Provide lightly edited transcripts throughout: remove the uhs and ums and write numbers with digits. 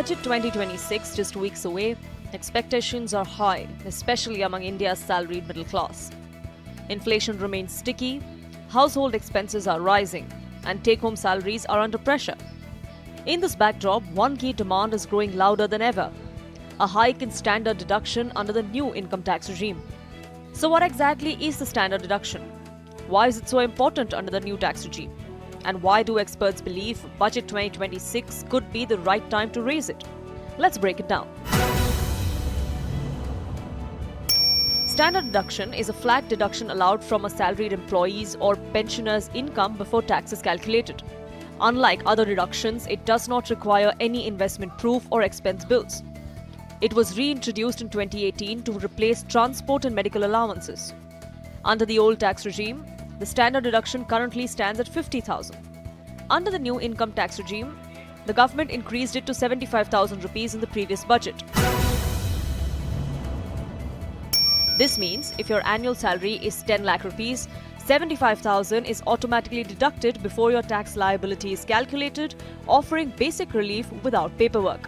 Budget 2026 just weeks away, expectations are high, especially among India's salaried middle class. Inflation remains sticky, household expenses are rising, and take-home salaries are under pressure. In this backdrop, one key demand is growing louder than ever: a hike in standard deduction under the new income tax regime. So what exactly is the standard deduction? Why is it so important under the new tax regime? And why do experts believe Budget 2026 could be the right time to raise it? Let's break it down. Standard deduction is a flat deduction allowed from a salaried employee's or pensioner's income before tax is calculated. Unlike other deductions, it does not require any investment proof or expense bills. It was reintroduced in 2018 to replace transport and medical allowances. Under the old tax regime, the standard deduction currently stands at 50,000. Under the new income tax regime, the government increased it to 75,000 rupees in the previous budget. This means if your annual salary is 10 lakh rupees, 75,000 is automatically deducted before your tax liability is calculated, offering basic relief without paperwork.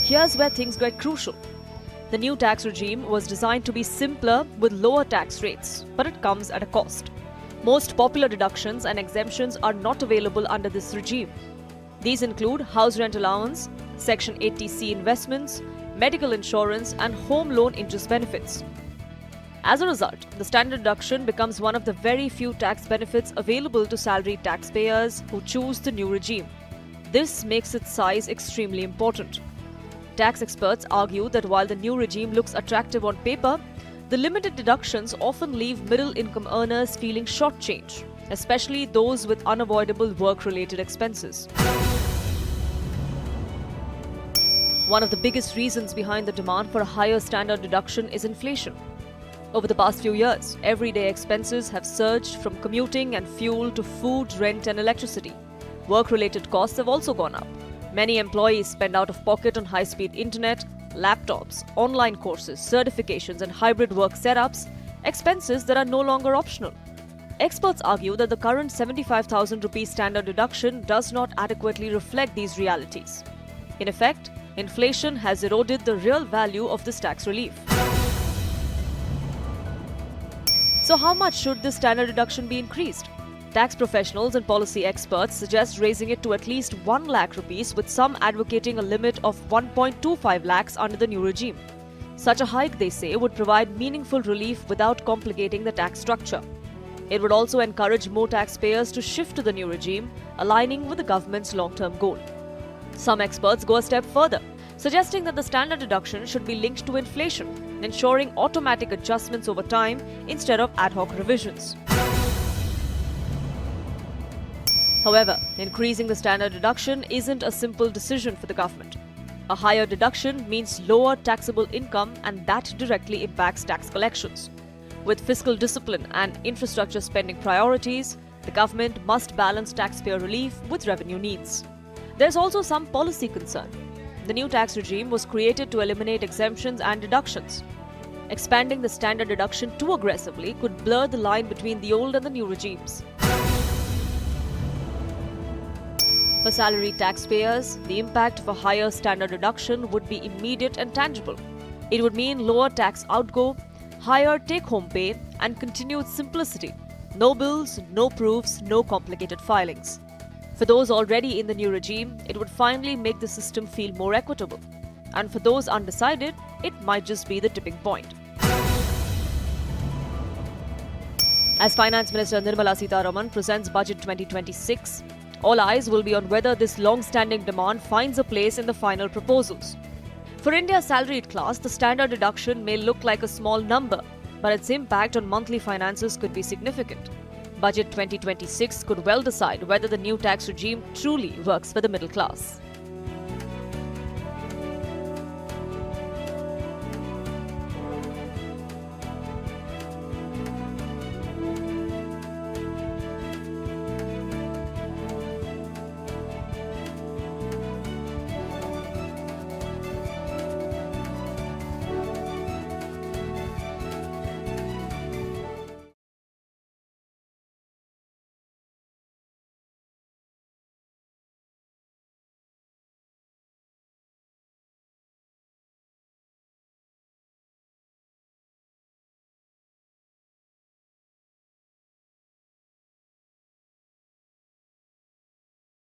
Here's where things get crucial. The new tax regime was designed to be simpler with lower tax rates, but it comes at a cost. Most popular deductions and exemptions are not available under this regime. These include house rent allowance, Section 80C investments, medical insurance, and home loan interest benefits. As a result, the standard deduction becomes one of the very few tax benefits available to salaried taxpayers who choose the new regime. This makes its size extremely important. Tax experts argue that while the new regime looks attractive on paper, the limited deductions often leave middle-income earners feeling shortchanged, especially those with unavoidable work-related expenses. One of the biggest reasons behind the demand for a higher standard deduction is inflation. Over the past few years, everyday expenses have surged from commuting and fuel to food, rent, and electricity. Work-related costs have also gone up. Many employees spend out of pocket on high-speed internet, laptops, online courses, certifications, and hybrid work setups, expenses that are no longer optional. Experts argue that the current 75,000 rupees standard deduction does not adequately reflect these realities. In effect, inflation has eroded the real value of this tax relief. So how much should this standard deduction be increased? Tax professionals and policy experts suggest raising it to at least 1 lakh rupees, with some advocating a limit of 1.25 lakhs under the new regime. Such a hike, they say, would provide meaningful relief without complicating the tax structure. It would also encourage more taxpayers to shift to the new regime, aligning with the government's long-term goal. Some experts go a step further, suggesting that the standard deduction should be linked to inflation, ensuring automatic adjustments over time instead of ad hoc revisions. However, increasing the standard deduction isn't a simple decision for the government. A higher deduction means lower taxable income, and that directly impacts tax collections. With fiscal discipline and infrastructure spending priorities, the government must balance taxpayer relief with revenue needs. There's also some policy concern. The new tax regime was created to eliminate exemptions and deductions. Expanding the standard deduction too aggressively could blur the line between the old and the new regimes. For salaried taxpayers, the impact of a higher standard deduction would be immediate and tangible. It would mean lower tax outgo, higher take-home pay, and continued simplicity. No bills, no proofs, no complicated filings. For those already in the new regime, it would finally make the system feel more equitable. And for those undecided, it might just be the tipping point. As Finance Minister Nirmala Sitharaman presents Budget 2026, all eyes will be on whether this long-standing demand finds a place in the final proposals. For India's salaried class, the standard deduction may look like a small number, but its impact on monthly finances could be significant. Budget 2026 could well decide whether the new tax regime truly works for the middle class.